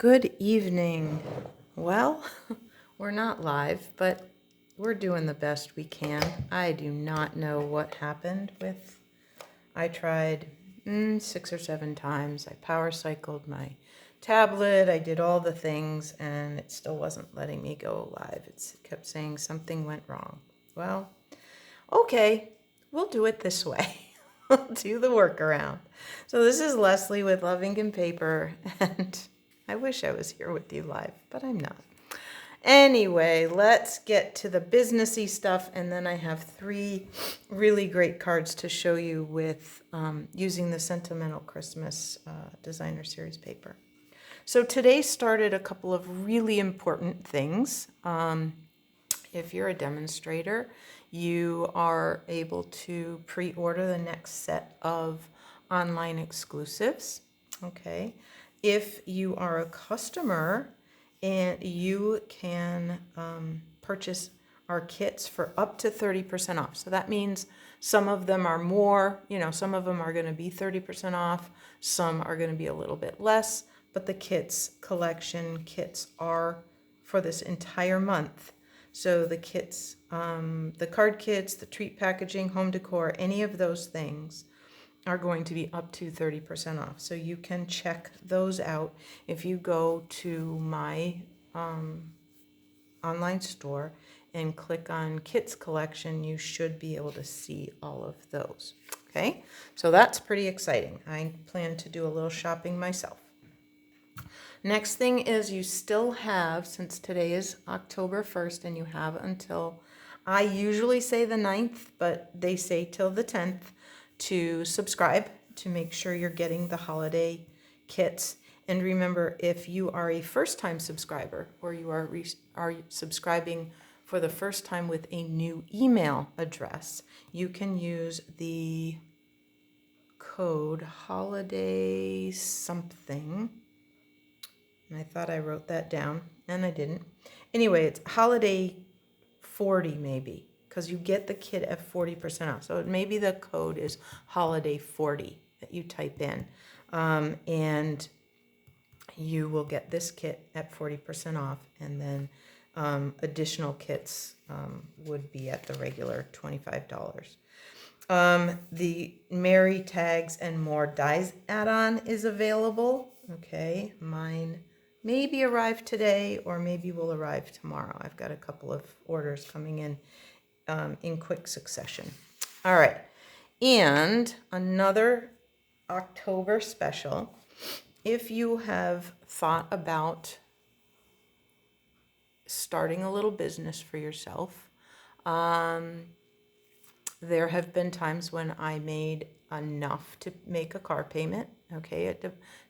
Good evening. Well, we're not live, but we're doing the best we can. I do not know what happened with, I tried 6 or 7 times. I power cycled my tablet. I did all the things and it still wasn't letting me go live. It kept saying something went wrong. Well, okay, we'll do it this way. We'll do the workaround. So this is Leslie with LuvINK&Paper, and I wish I was here with you live, but I'm not. Anyway, let's get to the businessy stuff, and then I have 3 really great cards to show you with using the Sentimental Christmas Designer Series paper. So today started a couple of really important things. If you're a demonstrator, you are able to pre-order the next set of online exclusives, okay? If you are a customer, and you can purchase our kits for up to 30% off. So that means some of them are more, some of them are going to be 30% off, some are going to be a little bit less, but the collection kits are for this entire month. So the kits, the card kits, the treat packaging, home decor, any of those things are going to be up to 30% off. So you can check those out. If you go to my online store and click on Kits Collection, you should be able to see all of those. Okay, so that's pretty exciting. I plan to do a little shopping myself. Next thing is you still have, since today is October 1st, and you have until, I usually say the 9th, but they say till the 10th, to subscribe to make sure you're getting the holiday kits. And remember, if you are a first-time subscriber, or you are subscribing for the first time with a new email address, you can use the code holiday something. And I thought I wrote that down, and I didn't. Anyway, it's holiday 40 maybe, because you get the kit at 40% off. So maybe the code is holiday 40 that you type in, and you will get this kit at 40% off, and then additional kits would be at the regular $25. The Merry Tags and More Dies add-on is available. Okay, mine maybe arrive today, or maybe will arrive tomorrow. I've got a couple of orders coming in quick succession. All right, and another October special. If you have thought about starting a little business for yourself, there have been times when I made enough to make a car payment. Okay, it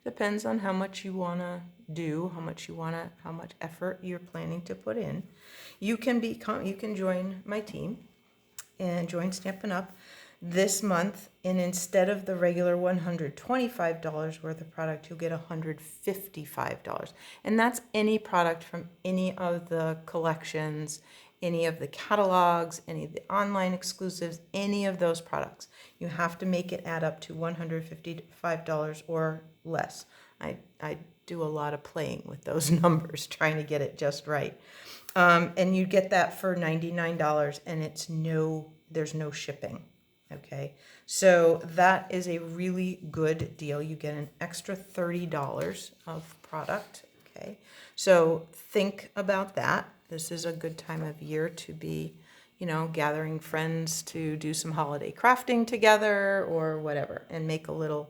depends on how much you want to do, how much effort you're planning to put in. You can join my team and join Stampin' Up this month, and instead of the regular $125 worth of product, you'll get $155. And that's any product from any of the collections, any of the catalogs, any of the online exclusives, any of those products. You have to make it add up to $155 or less. I do a lot of playing with those numbers, trying to get it just right. And you get that for $99, and there's no shipping. Okay, so that is a really good deal. You get an extra $30 of product. Okay, so think about that. This is a good time of year to be, gathering friends to do some holiday crafting together or whatever, and make a little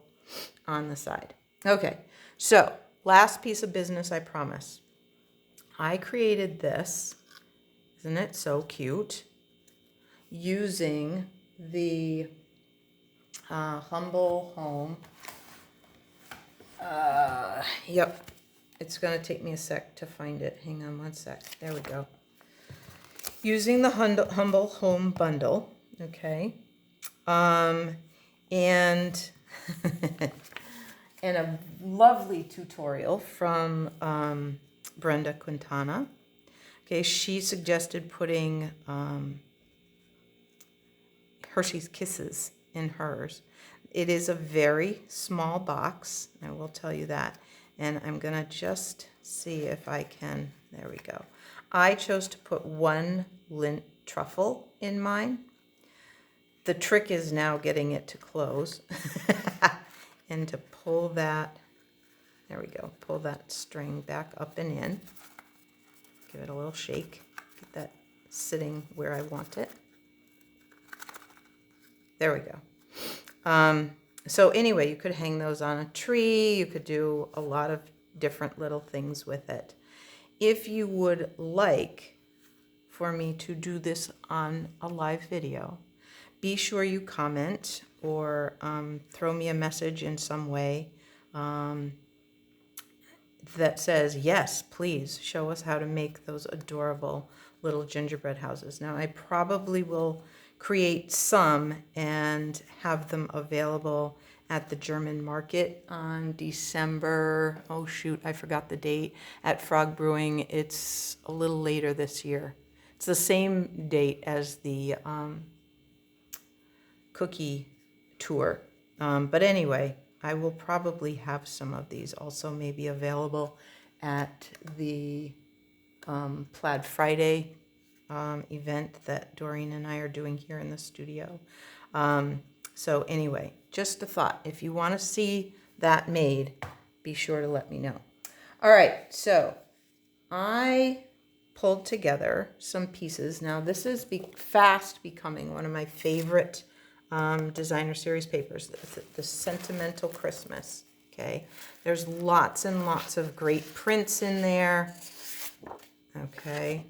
on the side. Okay, so last piece of business, I promise. I created this, isn't it so cute, using the Humble Home. Yep, it's going to take me a sec to find it. Hang on one sec. There we go. Using the Humble Home bundle, okay, and and a lovely tutorial from Brenda Quintana. Okay, she suggested putting Hershey's Kisses in hers. It is a very small box, I will tell you that. And I'm going to just see if I can, there we go. I chose to put one lint truffle in mine. The trick is now getting it to close and to pull that, there we go, pull that string back up and in. Give it a little shake, get that sitting where I want it. There we go. So anyway, you could hang those on a tree. You could do a lot of different little things with it. If you would like for me to do this on a live video, be sure you comment or throw me a message in some way that says, yes, please show us how to make those adorable little gingerbread houses. Now, I probably will create some and have them available at the German market on December, oh shoot, I forgot the date, at Frog Brewing. It's a little later this year. It's the same date as the cookie tour. But anyway, I will probably have some of these also maybe available at the Plaid Friday event that Doreen and I are doing here in the studio. So anyway, just a thought. If you want to see that made, be sure to let me know. All right, so I pulled together some pieces. Now this is fast becoming one of my favorite designer series papers, the Sentimental Christmas. Okay, there's lots and lots of great prints in there. Okay,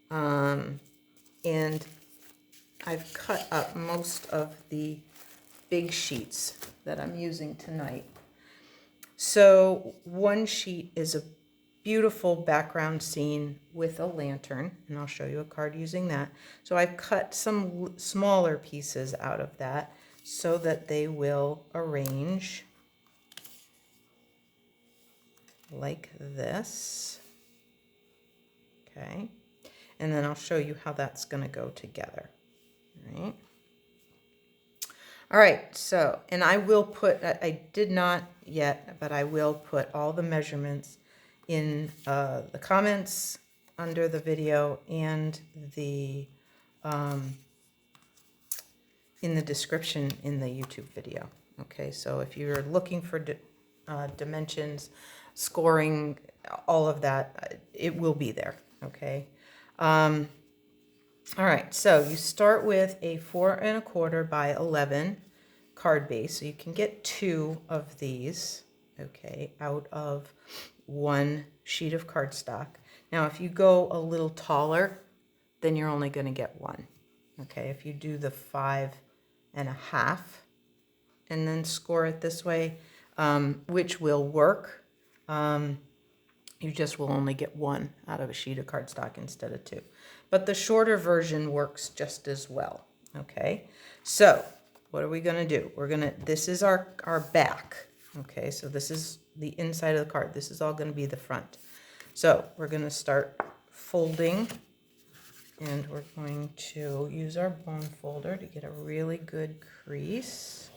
and I've cut up most of the big sheets that I'm using tonight. So one sheet is a beautiful background scene with a lantern, and I'll show you a card using that. So I've cut some smaller pieces out of that so that they will arrange like this. Okay, and then I'll show you how that's going to go together. All right, so, and I will put, I did not yet, but I will put all the measurements in the comments under the video and the in the description in the YouTube video. Okay, so if you're looking for dimensions, scoring, all of that, it will be there. Okay. All right, so you start with a 4 1/4 by 11 card base. So you can get 2 of these, okay, out of one sheet of cardstock. Now, if you go a little taller, then you're only going to get 1. Okay, if you do the 5 1/2 and then score it this way, which will work, you just will only get 1 out of a sheet of cardstock instead of 2. But the shorter version works just as well. Okay, so what are we going to do? This is our back. Okay, so this is the inside of the card. This is all going to be the front. So we're going to start folding, and we're going to use our bone folder to get a really good crease.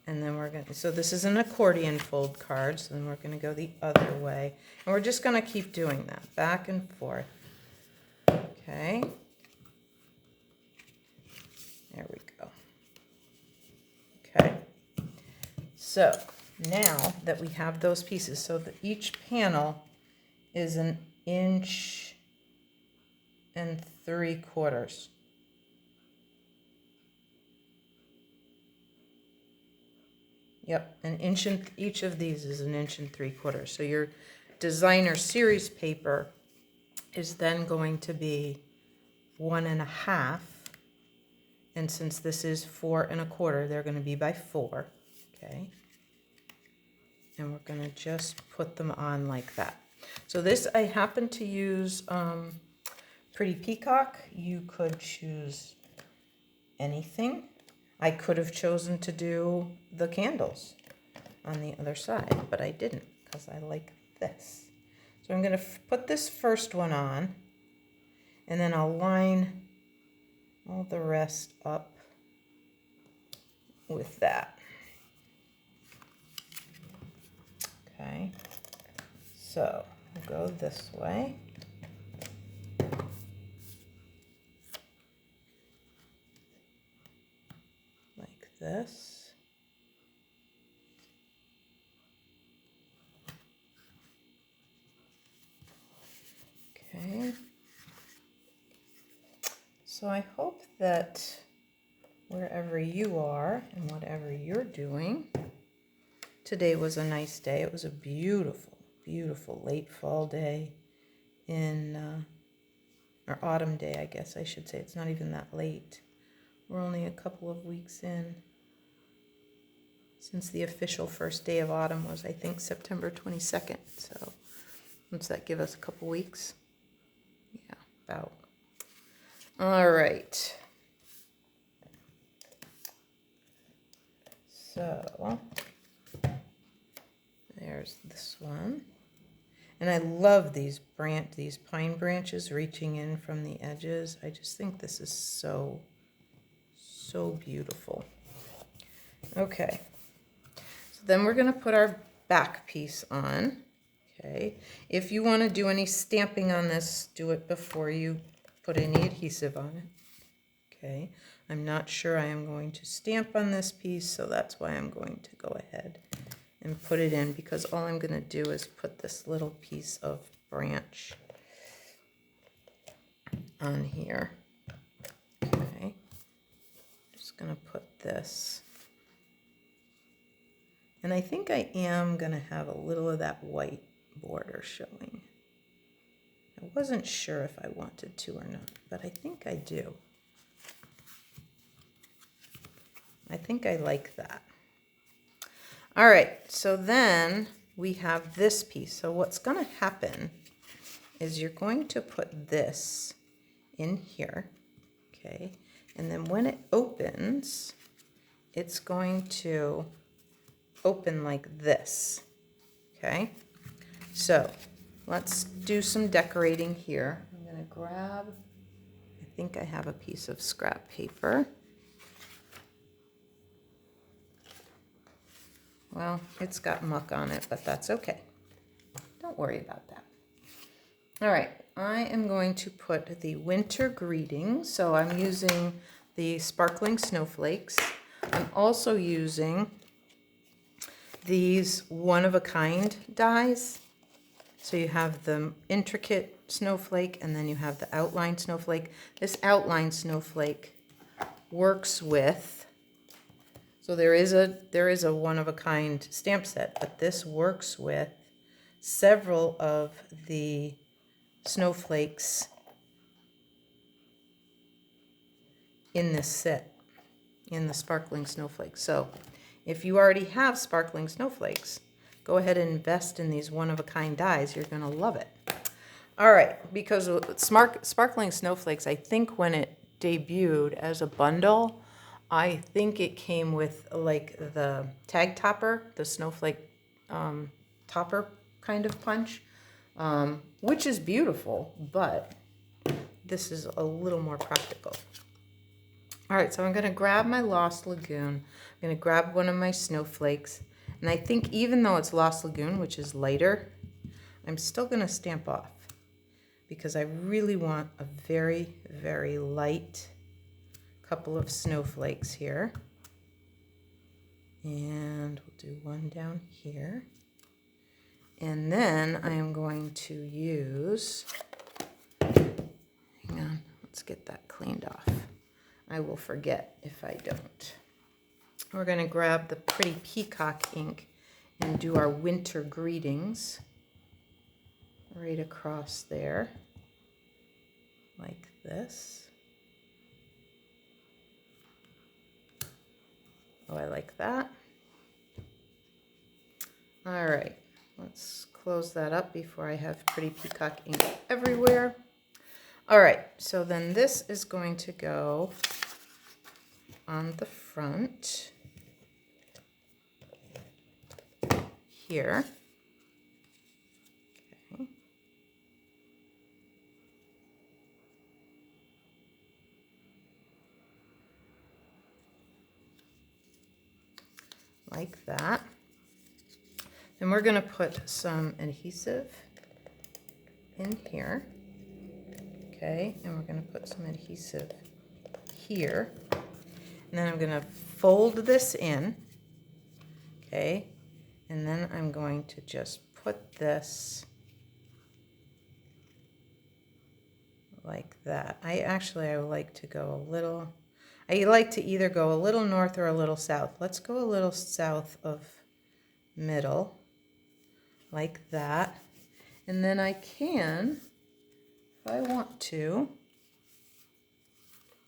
And then we're going to, so this is an accordion fold card, so then we're going to go the other way. And we're just going to keep doing that, back and forth. Okay. There we go. Okay. So now that we have those pieces, so that each panel is 1 3/4 inches. Yep, 1 inch, and each of these is 1 3/4 inches. So your designer series paper is then going to be 1 1/2. And since this is 4 1/4, they're going to be by 4. Okay. And we're going to just put them on like that. So this, I happen to use Pretty Peacock. You could choose anything. I could have chosen to do the candles on the other side, but I didn't because I like this. So I'm going to put this first one on, and then I'll line all the rest up with that. Okay. So we'll go this way. Like this. Okay. So I hope that wherever you are and whatever you're doing, today was a nice day. It was a beautiful, beautiful late fall day or autumn day, I guess I should say. It's not even that late. We're only a couple of weeks in, since the official first day of autumn was, I think, September 22nd. So what's that give us, a couple weeks? Yeah, about. All right. So there's this one. And I love these pine branches reaching in from the edges. I just think this is so, so beautiful. Okay. So then we're going to put our back piece on. Okay. If you want to do any stamping on this, do it before you put any adhesive on it. Okay. I'm not sure I am going to stamp on this piece, so that's why I'm going to go ahead and put it in, because all I'm going to do is put this little piece of branch on here. Okay, just going to put this. And I think I am going to have a little of that white border showing. I wasn't sure if I wanted to or not, but I think I do. I think I like that. All right, so then we have this piece. So what's going to happen is you're going to put this in here, okay? And then when it opens, it's going to open like this, okay? So let's do some decorating here. I'm going to grab, I think I have a piece of scrap paper. Well, it's got muck on it, but that's okay. Don't worry about that. All right, I am going to put the winter greetings. So I'm using the sparkling snowflakes. I'm also using these one-of-a-kind dies. So you have the intricate snowflake and then you have the outline snowflake. This outline snowflake works with, so there is a one-of-a-kind stamp set, but this works with several of the snowflakes in this set, in the sparkling snowflakes. So if you already have sparkling snowflakes, go ahead and invest in these one-of-a-kind dies. You're going to love it. All right, because sparkling snowflakes, I think when it debuted as a bundle, I think it came with like the tag topper, the snowflake topper kind of punch, which is beautiful, but this is a little more practical. All right, so I'm going to grab my Lost Lagoon. I'm going to grab one of my snowflakes, and I think even though it's Lost Lagoon, which is lighter, I'm still going to stamp off because I really want a very, very light couple of snowflakes here. And we'll do one down here. And then I am going to use, hang on, let's get that cleaned off. I will forget if I don't. We're going to grab the pretty peacock ink and do our winter greetings right across there, like this. Oh, I like that. All right, let's close that up before I have pretty peacock ink everywhere. All right, so then this is going to go on the front here. Okay. Like that. And we're going to put some adhesive in here. Okay, and we're going to put some adhesive here. And then I'm going to fold this in. Okay, and then I'm going to just put this like that. I would like to go a little, I like to either go a little north or a little south. Let's go a little south of middle, like that. And then I can, if I want to,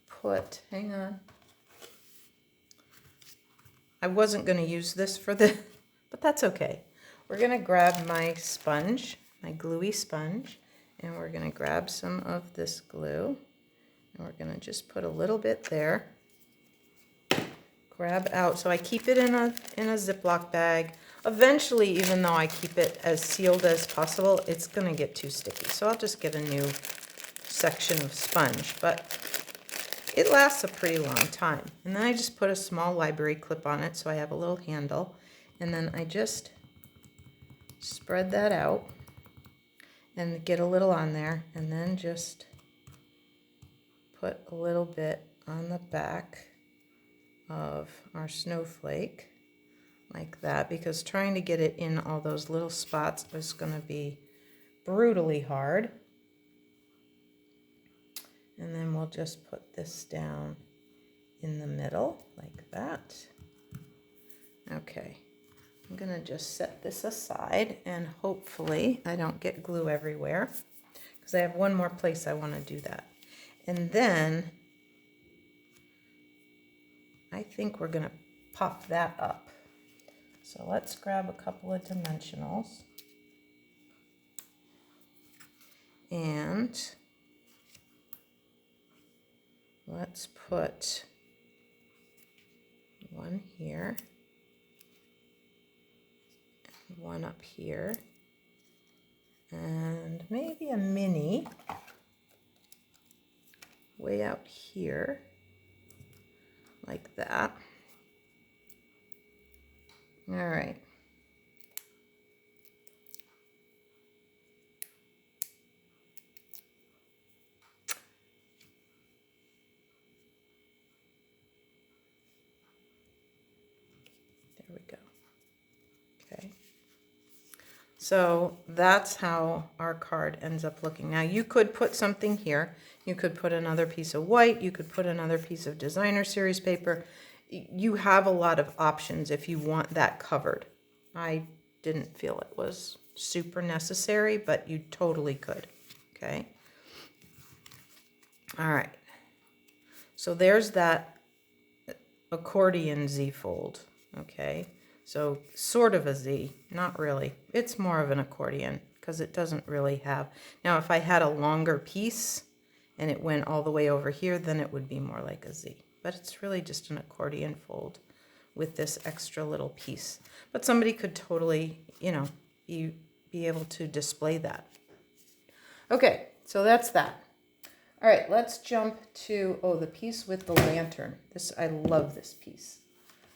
put, hang on. I wasn't going to use this for the, but that's okay. We're going to grab my sponge, my gluey sponge, and we're going to grab some of this glue, and we're going to just put a little bit there. Grab out, so I keep it in a Ziploc bag. Eventually, even though I keep it as sealed as possible, it's going to get too sticky. So I'll just get a new section of sponge, but it lasts a pretty long time. And then I just put a small library clip on it so I have a little handle. And then I just spread that out and get a little on there, and then just put a little bit on the back of our snowflake like that, because trying to get it in all those little spots is going to be brutally hard. And then we'll just put this down in the middle like that. Okay, I'm going to just set this aside, and hopefully I don't get glue everywhere, because I have one more place I want to do that. And then I think we're going to pop that up. So let's grab a couple of dimensionals, and let's put one here, one up here, and maybe a mini way out here, like that. All right. There we go. Okay. So that's how our card ends up looking. Now you could put something here. You could put another piece of white. You could put another piece of designer series paper. You have a lot of options if you want that covered. I didn't feel it was super necessary, but you totally could. Okay. All right. So there's that accordion Z fold. Okay. So sort of a Z, not really. It's more of an accordion because it doesn't really have. Now, if I had a longer piece and it went all the way over here, then it would be more like a Z. But it's really just an accordion fold with this extra little piece. But somebody could totally, you know, be able to display that. Okay, so that's that. All right, let's jump to, oh, the piece with the lantern. I love this piece.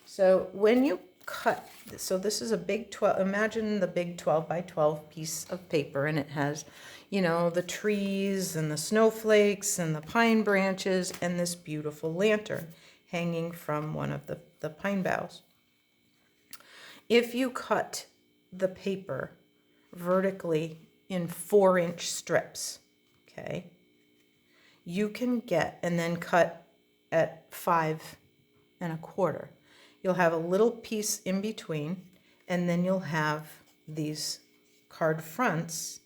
So when you cut, so this is a big 12, imagine the big 12 by 12 piece of paper, and it has, you know, the trees and the snowflakes and the pine branches and this beautiful lantern hanging from one of the pine boughs. If you cut the paper vertically in 4-inch strips, okay, you can get, and then cut at 5 1/4. You'll have a little piece in between, and then you'll have these card fronts,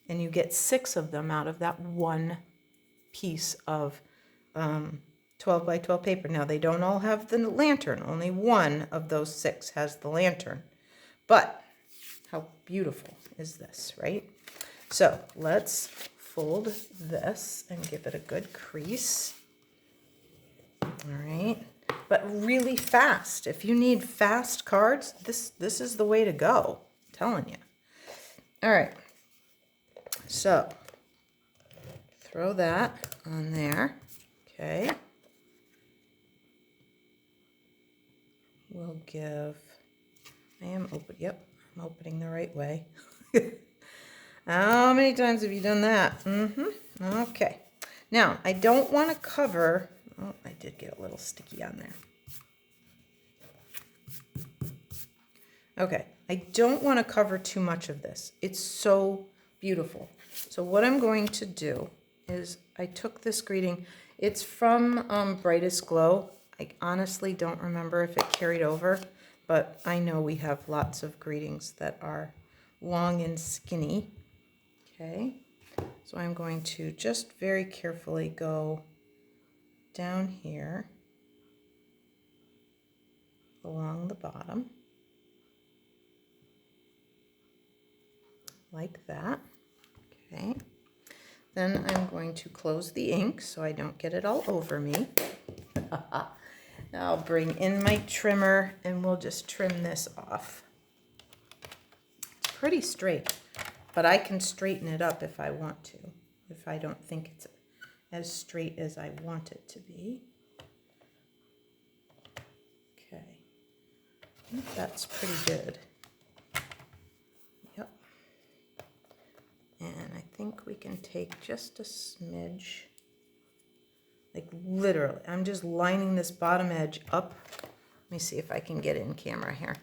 and you get 6 of them out of that one piece of 12 by 12 paper. Now, they don't all have the lantern. Only one of those 6 has the lantern. But how beautiful is this, right? So let's fold this and give it a good crease. All right. But really fast. If you need fast cards, this is the way to go. I'm telling you. All right. So throw that on there. Okay. We'll give I am open. Yep, I'm opening the right way. How many times have you done that? Okay. Now, I don't want to cover, oh, I did get a little sticky on there. Okay, I don't want to cover too much of this. It's so beautiful. So what I'm going to do is I took this greeting. It's from Brightest Glow. I honestly don't remember if it carried over, but I know we have lots of greetings that are long and skinny. Okay, so I'm going to just very carefully go down here along the bottom, like that. Okay, then I'm going to close the ink so I don't get it all over me. I'll bring in my trimmer and we'll just trim this off. It's pretty straight, but I can straighten it up if I want to, if I don't think it's as straight as I want it to be. Okay, I think that's pretty good. Yep. And I think we can take just a smidge, like literally, I'm just lining this bottom edge up. Let me see if I can get it in camera here.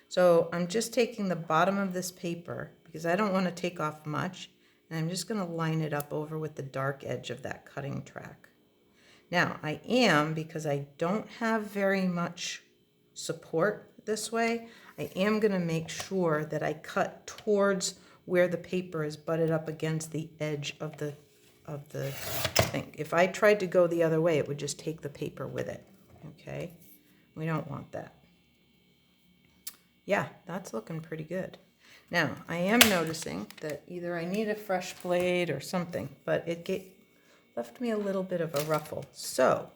So I'm just taking the bottom of this paper because I don't want to take off much, and I'm just going to line it up over with the dark edge of that cutting track. Now I am, because I don't have very much support this way, I am going to make sure that I cut towards where the paper is butted up against the edge of the thing. If I tried to go the other way, it would just take the paper with it. Okay, we don't want that. Yeah, that's looking pretty good. Now, I am noticing that either I need a fresh blade or something, but it left me a little bit of a ruffle. So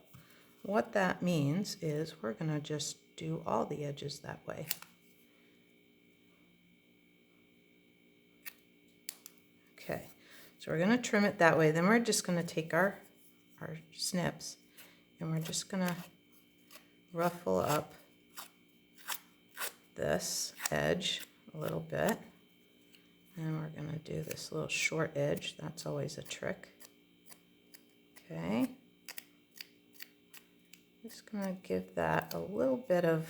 what that means is we're going to just do all the edges that way. Okay, so we're going to trim it that way. Then we're just going to take our snips and we're just going to ruffle up this edge a little bit. And we're going to do this little short edge. That's always a trick. Okay. Just going to give that a little bit of,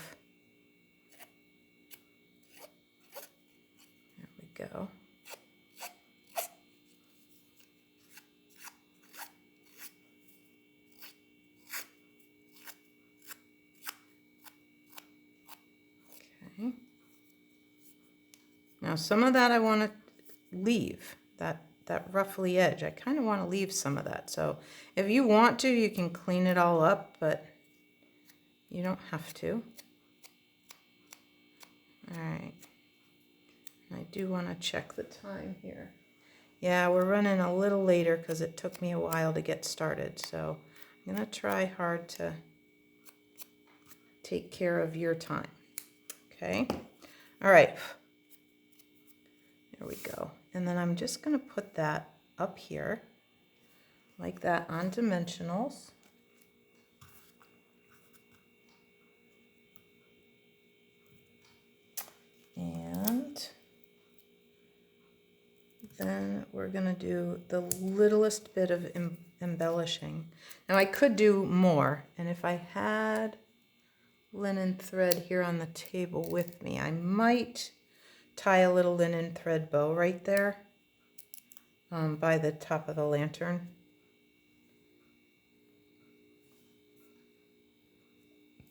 there we go. Okay. Now some of that I want to leave, that ruffly edge. I kind of want to leave some of that. So if you want to, you can clean it all up, but you don't have to. All right. I do want to check the time here. Yeah, we're running a little later because it took me a while to get started. So I'm going to try hard to take care of your time. Okay. All right. There we go. And then I'm just going to put that up here like that on dimensionals. And then we're going to do the littlest bit of embellishing. Now I could do more, and if I had linen thread here on the table with me, I might tie a little linen thread bow right there by the top of the lantern.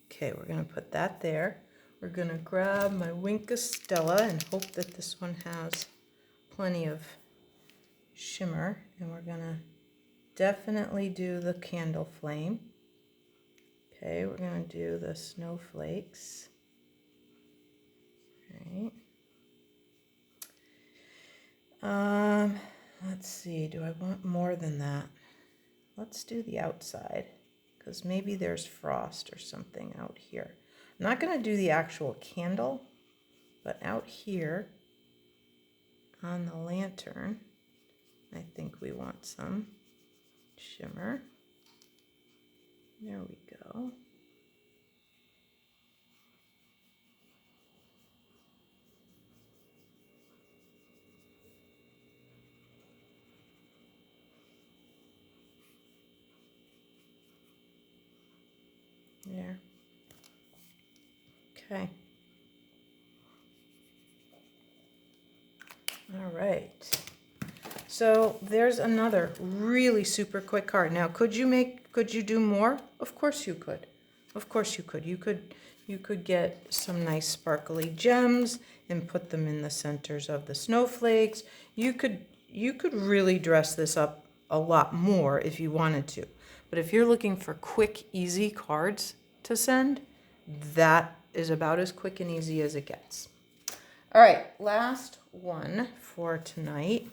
Okay, we're going to put that there. We're going to grab my Wink-A-Stella and hope that this one has plenty of shimmer, and we're going to definitely do the candle flame. Okay, we're going to do the snowflakes. All right. Let's see, do I want more than that? Let's do the outside, because maybe there's frost or something out here. I'm not going to do the actual candle, but out here on the lantern, I think we want some shimmer. There we go. There. Okay. All right. So there's another really super quick card. Now, could you do more? Of course you could. Of course you could. You could get some nice sparkly gems and put them in the centers of the snowflakes. You could really dress this up a lot more if you wanted to. But if you're looking for quick, easy cards to send, that is about as quick and easy as it gets. All right, last one for tonight.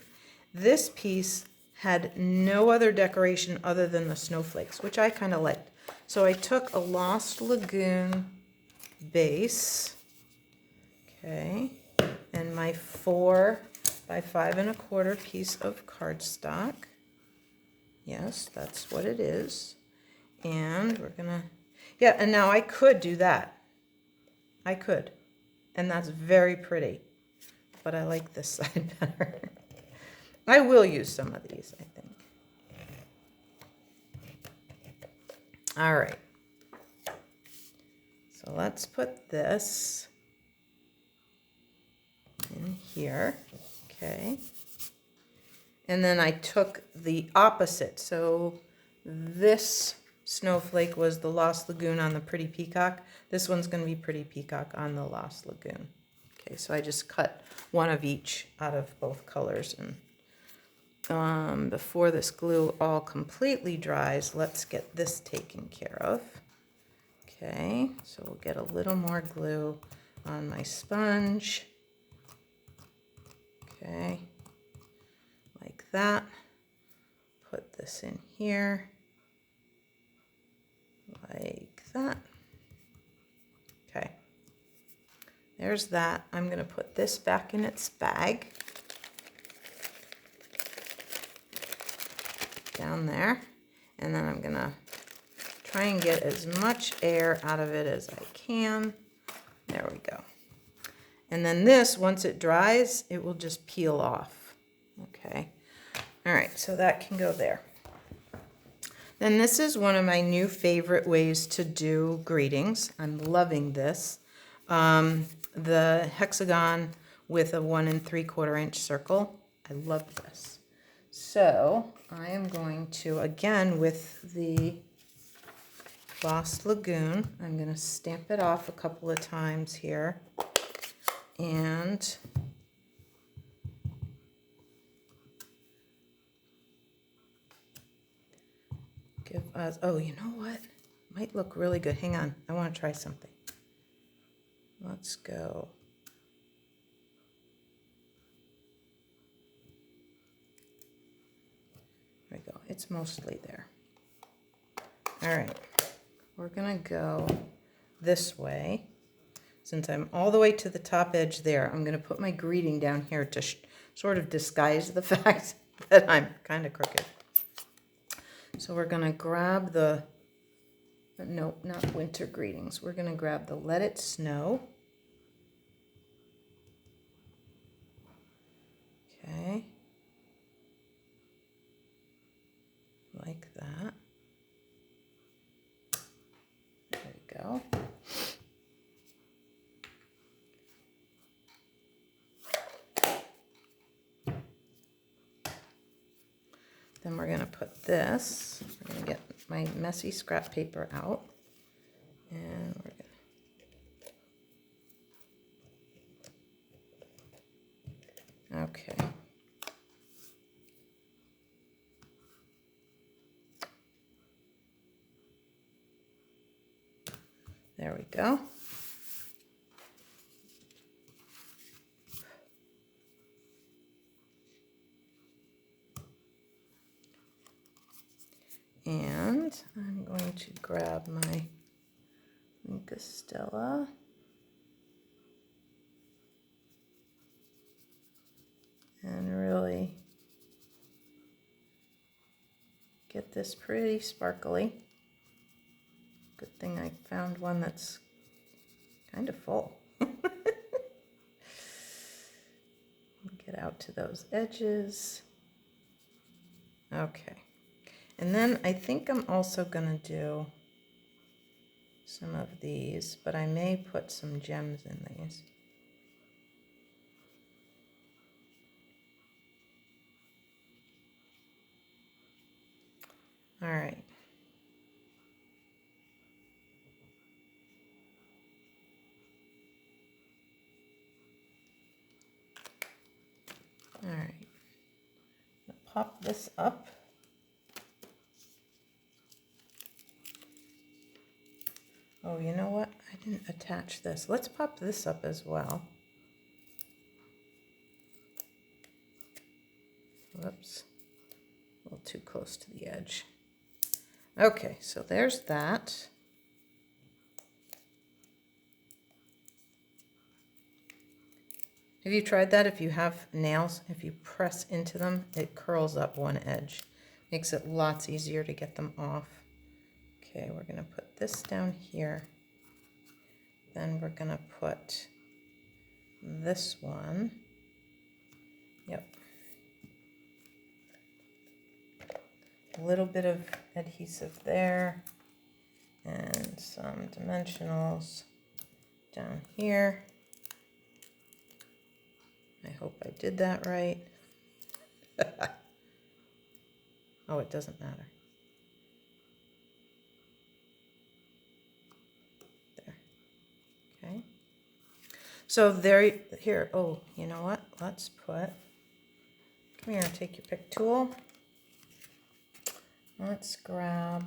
This piece had no other decoration other than the snowflakes, which I kind of liked. So I took a Lost Lagoon base, okay, and my 4 by 5 1/4 piece of cardstock. Yes, that's what it is. And we're gonna, yeah, and now I could do that. I could. And that's very pretty. But I like this side better. I will use some of these, I think. All right. So let's put this in here. Okay. And then I took the opposite. So this snowflake was the Lost Lagoon on the Pretty Peacock. This one's going to be Pretty Peacock on the Lost Lagoon. Okay, so I just cut one of each out of both colors. And before this glue all completely dries, let's get this taken care of. Okay, so we'll get a little more glue on my sponge. Okay, like that. Put this in here, like that. Okay, there's that. I'm going to put this back in its bag. Down there. And then I'm going to try and get as much air out of it as I can. There we go. And then this, once it dries, it will just peel off. Okay. All right, so that can go there. Then this is one of my new favorite ways to do greetings. I'm loving this. The hexagon with a 1 3/4 inch circle. I love this. So I am going to, again, with the Lost Lagoon, I'm going to stamp it off a couple of times here. And give us, oh, you know what? Might look really good. Hang on. I want to try something. Let's go. There we go. It's mostly there. All right. We're going to go this way. Since I'm all the way to the top edge there, I'm going to put my greeting down here to sort of disguise the fact that I'm kind of crooked. So we're going to grab the, no, not winter greetings. We're going to grab the Let It Snow. Okay. Like that. There we go. Then we're going to put this, we're going to get my messy scrap paper out, and we're going to, okay. There we go. And I'm going to grab my Stella and really get this pretty sparkly. Good thing I found one that's kind of full. Get out to those edges. Okay. And then I think I'm also going to do some of these, but I may put some gems in these. All right. All right. Pop this up. Oh, you know what? I didn't attach this. Let's pop this up as well. Whoops. A little too close to the edge. Okay, so there's that. Have you tried that? If you have nails, if you press into them, it curls up one edge. Makes it lots easier to get them off. Okay, we're going to put this down here. Then we're going to put this one. Yep. A little bit of adhesive there. And some dimensionals down here. I hope I did that right. Oh, it doesn't matter. There. Okay. So there, here, oh, you know what? Let's put, come here, take your pick tool. Let's grab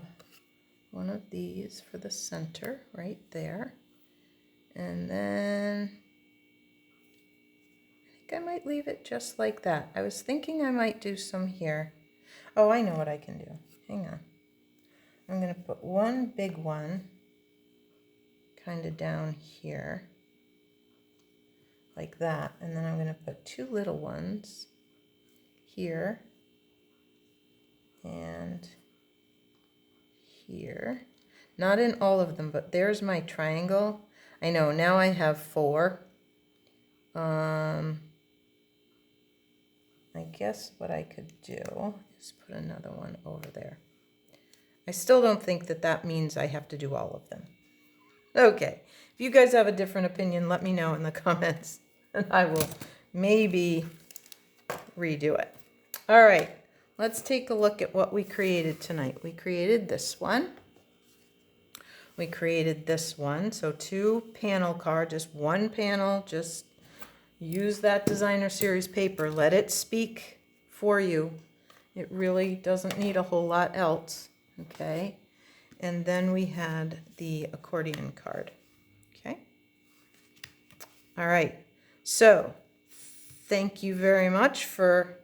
one of these for the center right there. And then I might leave it just like that. I was thinking I might do some here. Oh, I know what I can do. Hang on. I'm going to put one big one kind of down here like that. And then I'm going to put two little ones here and here. Not in all of them, but there's my triangle. I know, now I have 4. I guess what I could do is put another one over there. I still don't think that that means I have to do all of them. Okay, if you guys have a different opinion, let me know in the comments, and I will maybe redo it. All right, let's take a look at what we created tonight. We created this one. We created this one, so 2 panel card, just 1 panel, just use that designer series paper. Let it speak for you. It really doesn't need a whole lot else, okay? And then we had the accordion card, okay? All right, so thank you very much for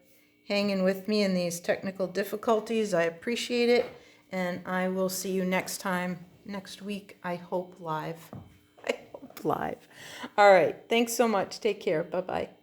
hanging with me in these technical difficulties. I appreciate it, and I will see you next time, next week, I hope live. I hope live. All right, thanks so much. Take care. Bye-bye.